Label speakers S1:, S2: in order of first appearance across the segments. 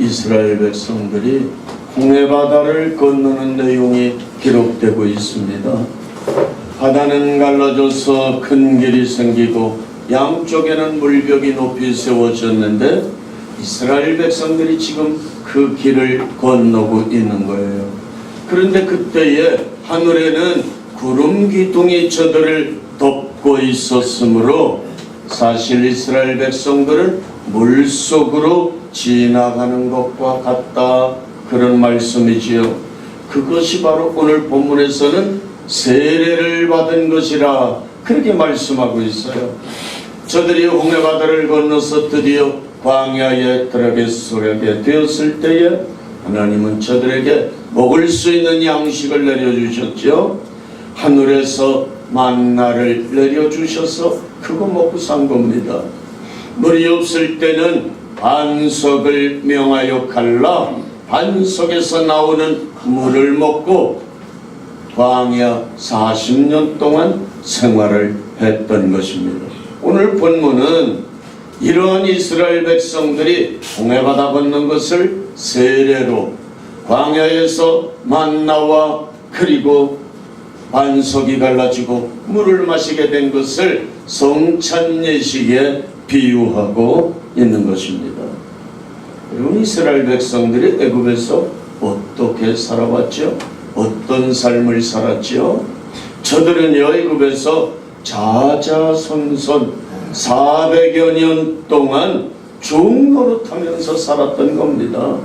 S1: 이스라엘 백성들이 홍해바다를 건너는 내용이 기록되고 있습니다. 바다는 갈라져서 큰 길이 생기고 양쪽에는 물벽이 높이 세워졌는데 이스라엘 백성들이 지금 그 길을 건너고 있는 거예요. 그런데 그때에 하늘에는 구름 기둥이 저들을 덮고 있었으므로 사실 이스라엘 백성들은 물속으로 지나가는 것과 같다, 그런 말씀이지요. 그것이 바로 오늘 본문에서는 세례를 받은 것이라 그렇게 말씀하고 있어요. 저들이 홍해바다를 건너서 드디어 광야에 들어가게 되었을 때에 하나님은 저들에게 먹을 수 있는 양식을 내려주셨죠. 하늘에서 만나를 내려주셔서 그거 먹고 산 겁니다. 물이 없을 때는 반석을 명하여 갈라 반석에서 나오는 물을 먹고 광야 40년 동안 생활을 했던 것입니다. 오늘 본문은 이러한 이스라엘 백성들이 홍해바다 건넌 것을 세례로 광야에서 만나와 그리고 반석이 갈라지고 물을 마시게 된 것을 성찬예식에 비유하고 있는 것입니다. 여러분, 이스라엘 백성들이 애굽에서 어떻게 살아왔죠? 어떤 삶을 살았죠? 저들은요, 애굽에서 자자손손 400여 년 동안 종노릇하면서 살았던 겁니다.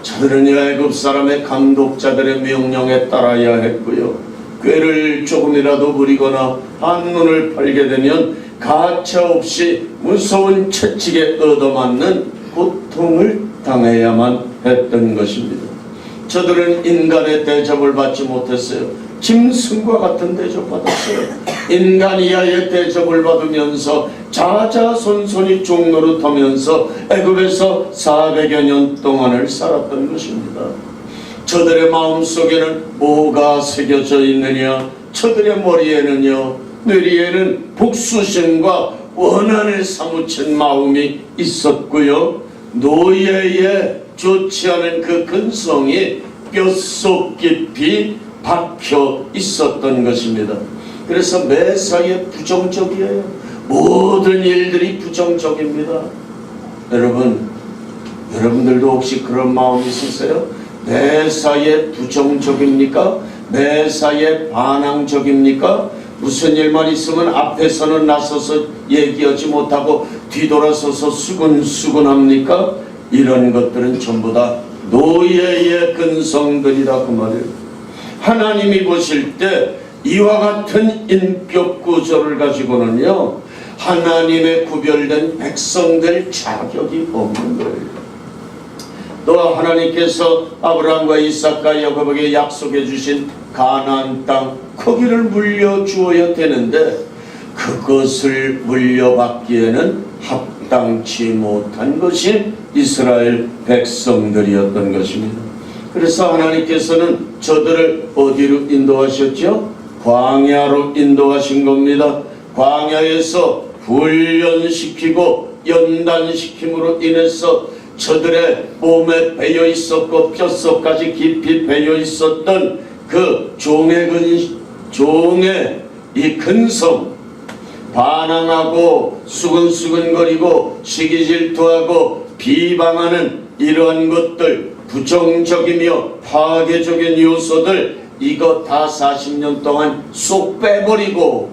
S1: 저들은요, 애굽 사람의 감독자들의 명령에 따라야 했고요, 꾀를 조금이라도 부리거나 한눈을 팔게 되면 가차없이 무서운 채찍에 얻어맞는 고통을 당해야만 했던 것입니다. 저들은 인간의 대접을 받지 못했어요. 짐승과 같은 대접 받았어요. 인간 이하의 대접을 받으면서 자자손손이 종노릇하면서 애굽에서 400여 년 동안을 살았던 것입니다. 저들의 마음속에는 뭐가 새겨져 있느냐? 저들의 머리에는요, 뇌리에는 복수심과 원한을 사무친 마음이 있었고요, 노예에 좋지 않은 그 근성이 뼛속 깊이 박혀 있었던 것입니다. 그래서 매사에 부정적이에요. 모든 일들이 부정적입니다. 여러분들도 혹시 그런 마음이 있으세요? 매사에 부정적입니까? 매사에 반항적입니까? 무슨 일만 있으면 앞에서는 나서서 얘기하지 못하고 뒤돌아서서 수근수근합니까? 이런 것들은 전부 다 노예의 근성들이다, 그 말이에요. 하나님이 보실 때 이와 같은 인격 구조를 가지고는요, 하나님의 구별된 백성될 자격이 없는 거예요. 또 하나님께서 아브라함과 이삭과 야곱에게 약속해 주신 가나안 땅, 거기를 물려주어야 되는데 그것을 물려받기에는 합당치 못한 것이 이스라엘 백성들이었던 것입니다. 그래서 하나님께서는 저들을 어디로 인도하셨죠? 광야로 인도하신 겁니다. 광야에서 훈련시키고 연단시킴으로 인해서 저들의 몸에 배어 있었고 뼛속까지 깊이 배어 있었던 그 종의 이 근성, 반항하고 수근수근거리고 시기질투하고 비방하는 이러한 것들, 부정적이며 파괴적인 요소들, 이거 다 40년 동안 쏙 빼버리고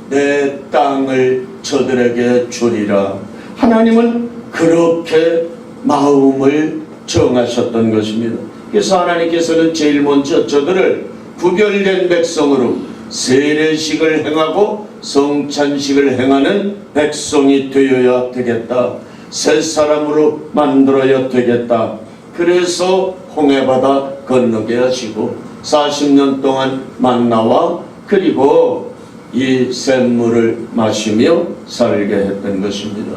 S1: 내 땅을 저들에게 주리라. 하나님은 그렇게 마음을 정하셨던 것입니다. 그래서 하나님께서는 제일 먼저 저들을 구별된 백성으로 세례식을 행하고 성찬식을 행하는 백성이 되어야 되겠다, 새 사람으로 만들어야 되겠다. 그래서 홍해바다 건너게 하시고 40년 동안 만나와 그리고 이 샘물을 마시며 살게 했던 것입니다.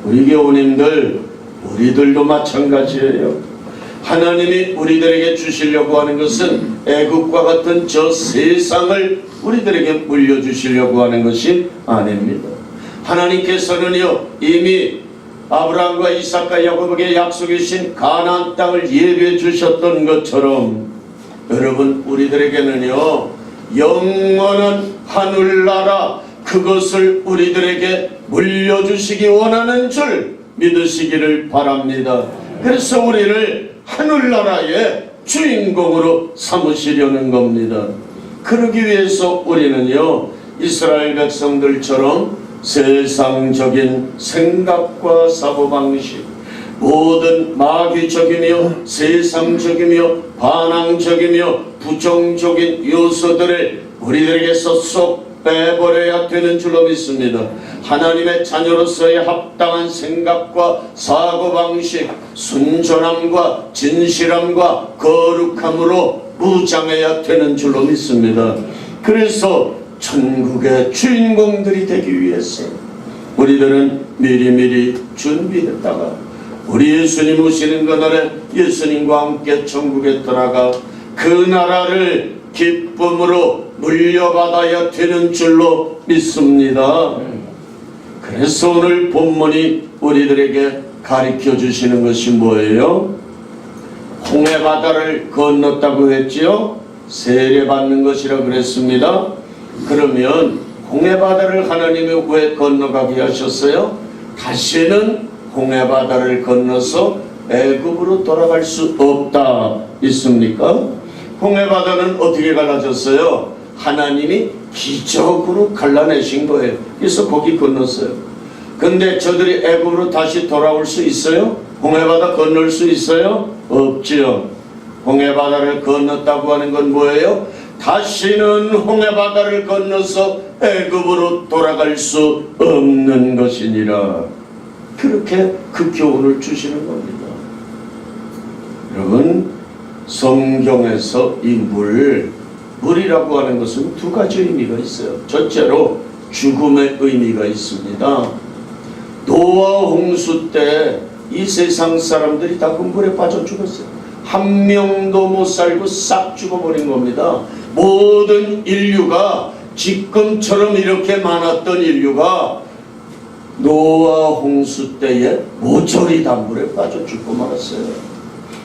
S1: 우리 교우님들, 우리들도 마찬가지예요. 하나님이 우리들에게 주시려고 하는 것은 애국과 같은 저 세상을 우리들에게 물려주시려고 하는 것이 아닙니다. 하나님께서는요, 이미 아브라함과 이삭과 야곱에게 약속해 주신 가나안 땅을 예비해 주셨던 것처럼 여러분 우리들에게는요 영원한 하늘나라 그것을 우리들에게 물려주시기 원하는 줄 믿으시기를 바랍니다. 그래서 우리를 하늘나라의 주인공으로 삼으시려는 겁니다. 그러기 위해서 우리는요 이스라엘 백성들처럼 세상적인 생각과 사고방식, 모든 마귀적이며 세상적이며 반항적이며 부정적인 요소들을 우리들에게서 쏙 빼버려야 되는 줄로 믿습니다. 하나님의 자녀로서의 합당한 생각과 사고방식, 순전함과 진실함과 거룩함으로 무장해야 되는 줄로 믿습니다. 그래서 천국의 주인공들이 되기 위해서 우리들은 미리미리 준비했다가 우리 예수님 오시는 그날에 예수님과 함께 천국에 들어가 그 나라를 기쁨으로 물려받아야 되는 줄로 믿습니다. 그래서 오늘 본문이 우리들에게 가르쳐 주시는 것이 뭐예요? 홍해바다를 건넜다고 했지요? 세례받는 것이라 그랬습니다. 그러면 홍해바다를 하나님이 왜 건너가게 하셨어요? 다시는 홍해바다를 건너서 애굽으로 돌아갈 수 없다 있습니까? 홍해바다는 어떻게 갈라졌어요? 하나님이 기적으로 갈라내신 거예요. 그래서 거기 건넜어요. 근데 저들이 애굽으로 다시 돌아올 수 있어요? 홍해바다 건널 수 있어요? 없지요. 홍해바다를 건넜다고 하는 건 뭐예요? 다시는 홍해바다를 건너서 애굽으로 돌아갈 수 없는 것이니라. 그렇게 그 교훈을 주시는 겁니다. 여러분 성경에서 이 물이라고 하는 것은 두 가지 의미가 있어요. 첫째로 죽음의 의미가 있습니다. 노아 홍수 때 이 세상 사람들이 다 그 물에 빠져 죽었어요. 한 명도 못 살고 싹 죽어버린 겁니다. 모든 인류가 지금처럼 이렇게 많았던 인류가 노아 홍수 때에 모조리 다 물에 빠져 죽고 말았어요.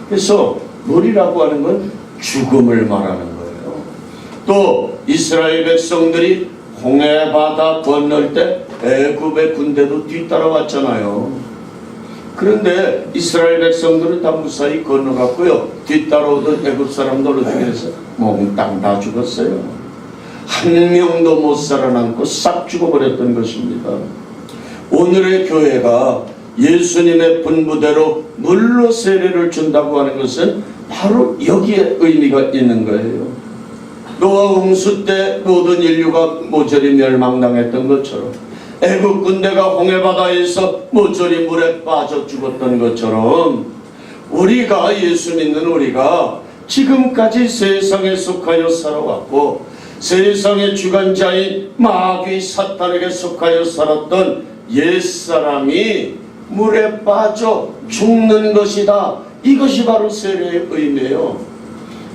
S1: 그래서 물이라고 하는 건 죽음을 말하는 거예요. 또 이스라엘 백성들이 홍해바다 건널 때 애굽의 군대도 뒤따라왔잖아요. 그런데 이스라엘 백성들은 다 무사히 건너갔고요. 뒤따라오던 애굽 사람들 어떻게 해서 몽땅 다 죽었어요. 한 명도 못 살아남고 싹 죽어버렸던 것입니다. 오늘의 교회가 예수님의 분부대로 물로 세례를 준다고 하는 것은 바로 여기에 의미가 있는 거예요. 노아 홍수 때 모든 인류가 모조리 멸망당했던 것처럼 애국 군대가 홍해바다에서 모조리 물에 빠져 죽었던 것처럼 우리가 예수 믿는 우리가 지금까지 세상에 속하여 살아왔고 세상의 주관자인 마귀 사탄에게 속하여 살았던 옛사람이 물에 빠져 죽는 것이다. 이것이 바로 세례의 의미예요.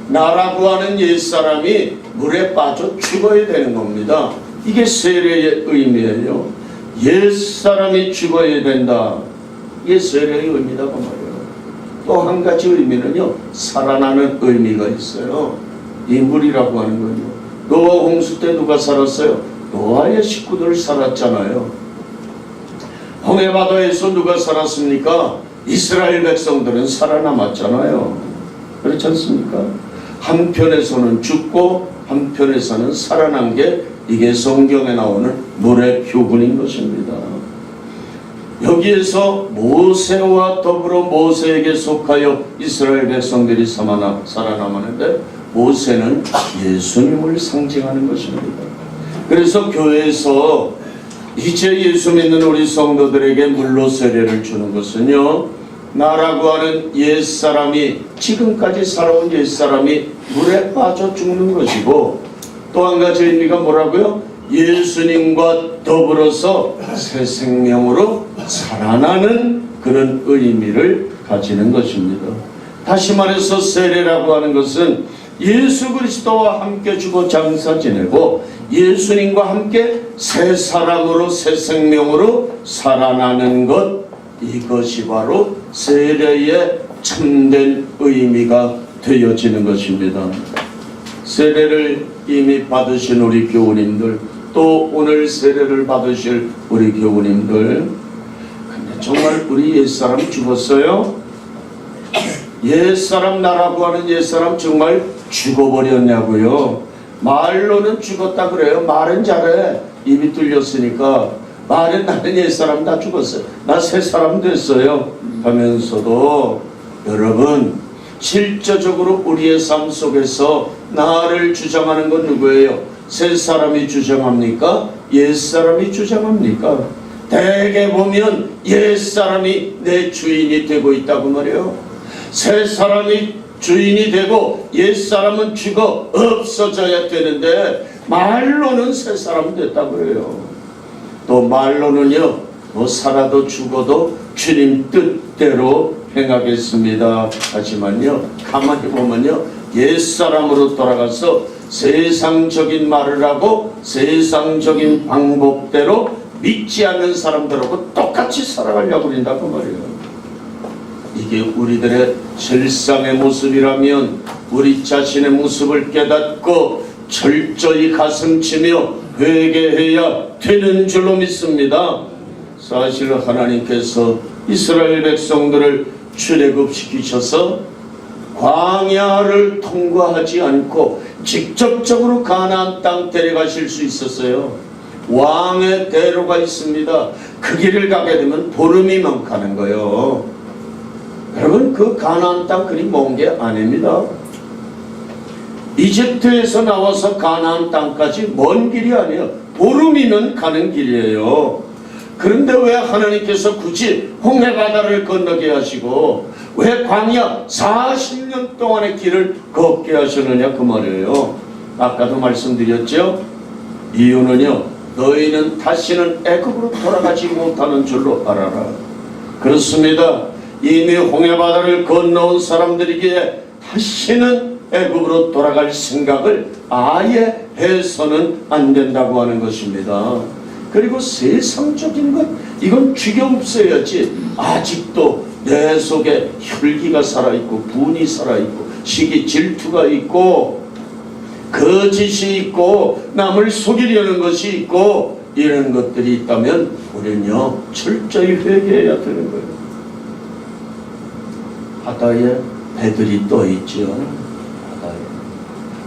S1: 나라고 하는 옛사람이 물에 빠져 죽어야 되는 겁니다. 이게 세례의 의미예요. 옛사람이 죽어야 된다. 이게 세례의 의미다고 말이에요. 또 한 가지 의미는요, 살아나는 의미가 있어요. 이 물이라고 하는 건요. 노아 홍수 때 누가 살았어요? 노아의 식구들 살았잖아요. 홍해바다에서 누가 살았습니까? 이스라엘 백성들은 살아남았잖아요. 그렇지 않습니까? 한편에서는 죽고 한편에서는 살아난 게 이게 성경에 나오는 물의 교훈인 것입니다. 여기에서 모세와 더불어 모세에게 속하여 이스라엘 백성들이 살아남았는데 모세는 예수님을 상징하는 것입니다. 그래서 교회에서 이제 예수 믿는 우리 성도들에게 물로 세례를 주는 것은요, 나라고 하는 옛사람이 지금까지 살아온 옛사람이 물에 빠져 죽는 것이고, 또 한 가지 의미가 뭐라고요? 예수님과 더불어서 새 생명으로 살아나는 그런 의미를 가지는 것입니다. 다시 말해서 세례라고 하는 것은 예수 그리스도와 함께 죽어 장사 지내고 예수님과 함께 새 사람으로 새 생명으로 살아나는 것, 이것이 바로 세례의 참된 의미가 되어지는 것입니다. 세례를 이미 받으신 우리 교우님들, 또 오늘 세례를 받으실 우리 교우님들, 근데 정말 우리 옛사람 죽었어요? 옛사람, 나라고 하는 옛사람 정말 죽어버렸냐고요? 말로는 죽었다 그래요. 말은 잘해. 입이 뚫렸으니까 말은 나는 옛사람 다 죽었어요, 나 새사람 됐어요 하면서도, 여러분 실제적으로 우리의 삶 속에서 나를 주장하는 건 누구예요? 새사람이 주장합니까? 옛사람이 주장합니까? 대개 보면 옛사람이 내 주인이 되고 있다고 말해요. 새사람이 주인이 되고 옛사람은 죽어 없어져야 되는데 말로는 새사람 됐다고 그래요. 또 말로는요, 뭐 살아도 죽어도 주님 뜻대로 행하겠습니다 하지만요, 가만히 보면요, 옛사람으로 돌아가서 세상적인 말을 하고 세상적인 방법대로 믿지 않는 사람들하고 똑같이 살아가려고 그런다고 말이에요. 이게 우리들의 실상의 모습이라면 우리 자신의 모습을 깨닫고 철저히 가슴치며 회개해야 되는 줄로 믿습니다. 사실 하나님께서 이스라엘 백성들을 출애굽시키셔서 광야를 통과하지 않고 직접적으로 가나안 땅 데려가실 수 있었어요. 왕의 대로가 있습니다. 그 길을 가게 되면 보름이면 가는 거예요. 여러분, 그 가나안 땅 그리 먼 게 아닙니다. 이집트에서 나와서 가나안 땅까지 먼 길이 아니에요. 보름이면 가는 길이에요. 그런데 왜 하나님께서 굳이 홍해바다를 건너게 하시고 왜 광야 40년 동안의 길을 걷게 하시느냐 그 말이에요. 아까도 말씀드렸죠. 이유는요, 너희는 다시는 애굽으로 돌아가지 못하는 줄로 알아라. 그렇습니다. 이미 홍해바다를 건너온 사람들이기에 다시는 애굽으로 돌아갈 생각을 아예 해서는 안 된다고 하는 것입니다. 그리고 세상적인 것, 이건 죽여 없애야지. 아직도 내 속에 혈기가 살아있고 분이 살아있고 시기 질투가 있고 거짓이 있고 남을 속이려는 것이 있고 이런 것들이 있다면 우리는요 철저히 회개해야 되는 거예요. 바다에 배들이 떠 있죠. 바다에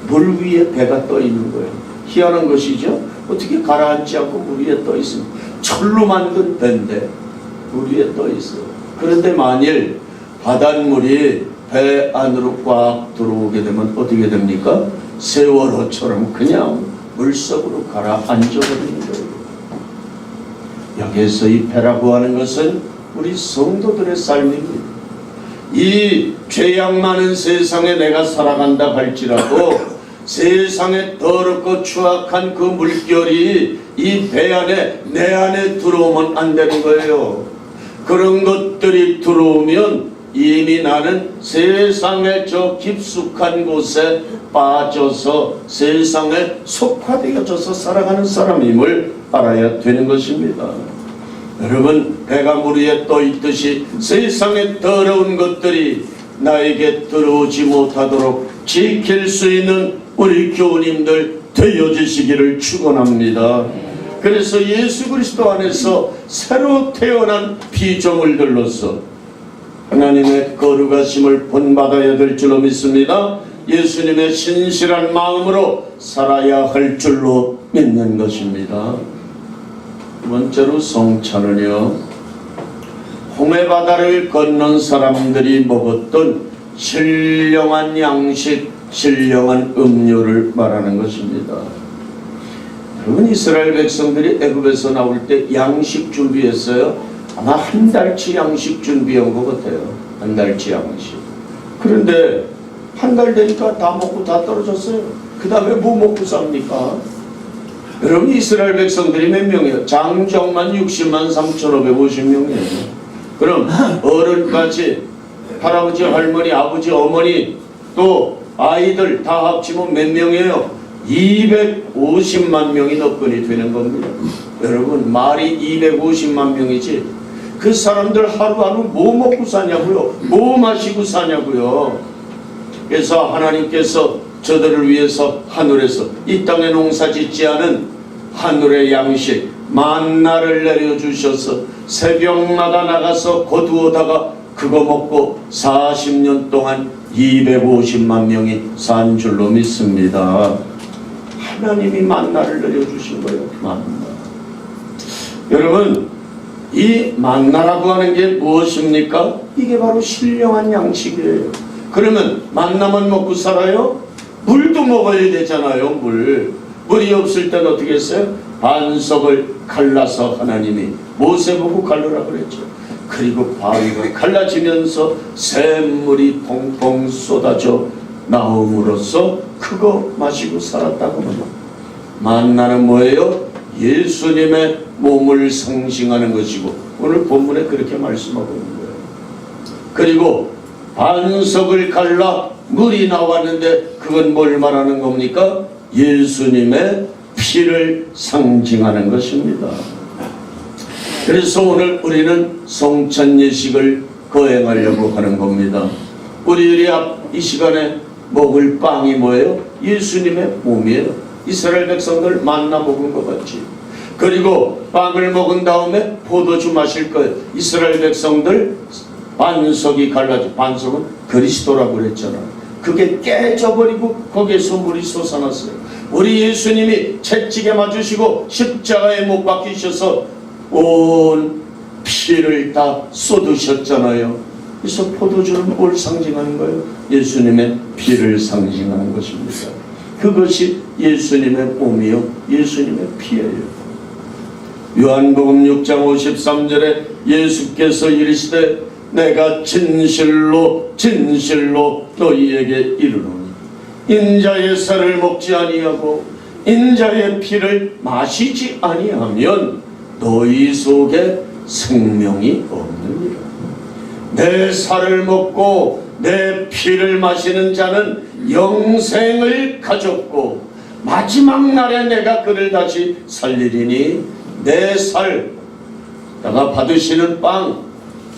S1: 물 위에 배가 떠 있는 거예요. 희한한 것이죠. 어떻게 가라앉지 않고 물 위에 떠 있습니까? 철로 만든 배인데 물 위에 떠 있어요. 그런데 만일 바닷물이 배 안으로 꽉 들어오게 되면 어떻게 됩니까? 세월호처럼 그냥 물속으로 가라앉아버리는 거예요. 여기에서 이 배라고 하는 것은 우리 성도들의 삶입니다. 이 죄악 많은 세상에 내가 살아간다 할지라도 세상에 더럽고 추악한 그 물결이 이 배 안에 내 안에 들어오면 안 되는 거예요. 그런 것들이 들어오면 이미 나는 세상의 저 깊숙한 곳에 빠져서 세상에 속화되어져서 살아가는 사람임을 알아야 되는 것입니다. 여러분, 배가 물 위에 떠 있듯이 세상의 더러운 것들이 나에게 들어오지 못하도록 지킬 수 있는 우리 교우님들 되어주시기를 축원합니다. 그래서 예수 그리스도 안에서 새로 태어난 피조물들로서 하나님의 거룩하심을 본받아야 될 줄로 믿습니다. 예수님의 신실한 마음으로 살아야 할 줄로 믿는 것입니다. 두 번째로 성찬은요, 홍해바다를 건넌 사람들이 먹었던 신령한 양식, 신령한 음료를 말하는 것입니다. 여러분, 이스라엘 백성들이 애굽에서 나올 때 양식 준비했어요. 아마 한 달치 양식 준비한 것 같아요. 한 달치 양식. 그런데 한 달 되니까 다 먹고 다 떨어졌어요. 그 다음에 뭐 먹고 삽니까? 여러분, 이스라엘 백성들이 몇 명이에요? 장정만 60만 3,550명이에요. 그럼 어른까지 할아버지, 할머니, 아버지, 어머니 또 아이들 다 합치면 몇 명이에요? 250만 명이 너끈이 되는 겁니다. 여러분, 말이 250만 명이지 그 사람들 하루하루 뭐 먹고 사냐고요? 뭐 마시고 사냐고요? 그래서 하나님께서 저들을 위해서 하늘에서 이 땅에 농사짓지 않은 하늘의 양식 만나를 내려주셔서 새벽마다 나가서 거두어다가 그거 먹고 40년 동안 250만 명이 산 줄로 믿습니다. 하나님이 만나를 내려주신 거예요. 만나. 여러분, 이 만나라고 하는 게 무엇입니까? 이게 바로 신령한 양식이에요. 그러면 만나만 먹고 살아요? 물도 먹어야 되잖아요. 물이 없을 때는 어떻게 했어요? 반석을 갈라서 하나님이 모세 보고 갈르라 그랬죠. 그리고 바위가 갈라지면서 샘물이 펑펑 쏟아져 나옴으로써 그거 마시고 살았다고 합니다. 만나는 뭐예요? 예수님의 몸을 상징하는 것이고 오늘 본문에 그렇게 말씀하고 있는 거예요. 그리고 반석을 갈라 물이 나왔는데 그건 뭘 말하는 겁니까? 예수님의 피를 상징하는 것입니다. 그래서 오늘 우리는 성찬 예식을 거행하려고 하는 겁니다. 우리들이 이 시간에 먹을 빵이 뭐예요? 예수님의 몸이에요. 이스라엘 백성들 만나 먹은 것 같지. 그리고 빵을 먹은 다음에 포도주 마실 거예요. 이스라엘 백성들 반석이 갈라져. 반석은 그리스도라고 그랬잖아요. 그게 깨져버리고 거기에서 물이 솟아났어요. 우리 예수님이 채찍에 맞으시고 십자가에 못 박히셔서 온 피를 다 쏟으셨잖아요. 그래서 포도주는 뭘 상징하는 거예요? 예수님의 피를 상징하는 것입니다. 그것이 예수님의 몸이요 예수님의 피예요. 요한복음 6장 53절에 예수께서 이르시되 내가 진실로 진실로 너희에게 이르노니 인자의 살을 먹지 아니하고 인자의 피를 마시지 아니하면 너희 속에 생명이 없느니라. 내 살을 먹고 내 피를 마시는 자는 영생을 가졌고 마지막 날에 내가 그를 다시 살리리니 내 살, 내가 받으시는 빵,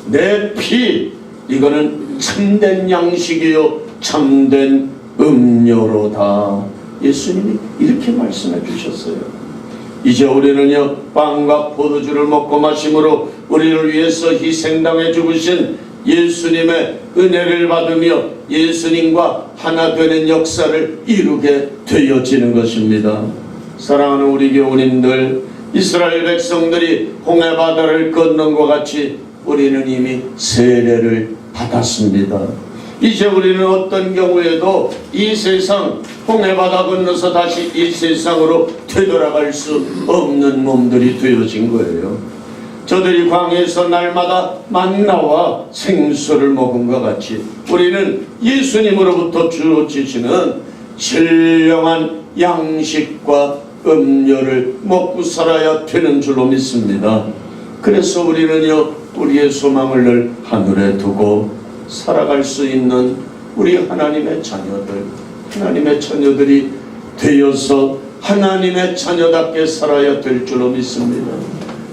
S1: 내 피, 이거는 참된 양식이요 참된 음료로다. 예수님이 이렇게 말씀해 주셨어요. 이제 우리는요 빵과 포도주를 먹고 마심으로 우리를 위해서 희생당해 죽으신 예수님의 은혜를 받으며 예수님과 하나 되는 역사를 이루게 되어지는 것입니다. 사랑하는 우리 교우님들, 이스라엘 백성들이 홍해바다를 건넌 것 같이 우리는 이미 세례를 받았습니다. 이제 우리는 어떤 경우에도 이 세상 홍해바다 건너서 다시 이 세상으로 되돌아갈 수 없는 몸들이 되어진 거예요. 저들이 광야에서 날마다 만나와 생수를 먹은 것 같이 우리는 예수님으로부터 주어지시는 신령한 양식과 음료를 먹고 살아야 되는 줄로 믿습니다. 그래서 우리는요 우리의 소망을 늘 하늘에 두고 살아갈 수 있는 우리 하나님의 자녀들이 되어서 하나님의 자녀답게 살아야 될 줄로 믿습니다.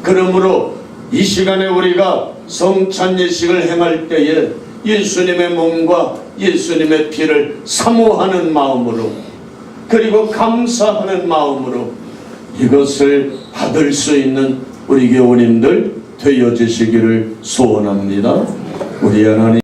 S1: 그러므로 이 시간에 우리가 성찬 예식을 행할 때에 예수님의 몸과 예수님의 피를 사모하는 마음으로 그리고 감사하는 마음으로 이것을 받을 수 있는 우리 교우님들 되어지시기를 소원합니다. 우리 하나님